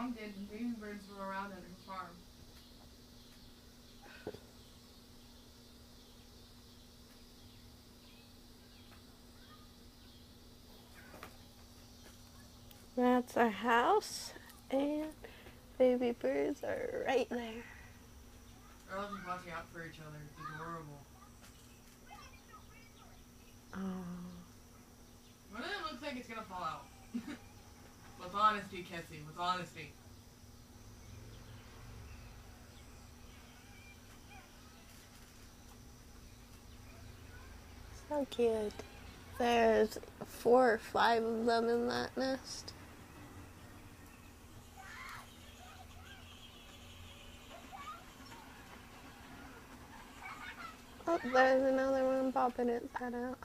mom did, and baby birds were around at her farm. That's our house, and baby birds are right there. They're all just watching out for each other. It's adorable. One of them looks like it's gonna fall out. With honesty, Kelsey. With honesty. So cute. There's 4 or 5 of them in that nest. Oh, there's another one popping its head out.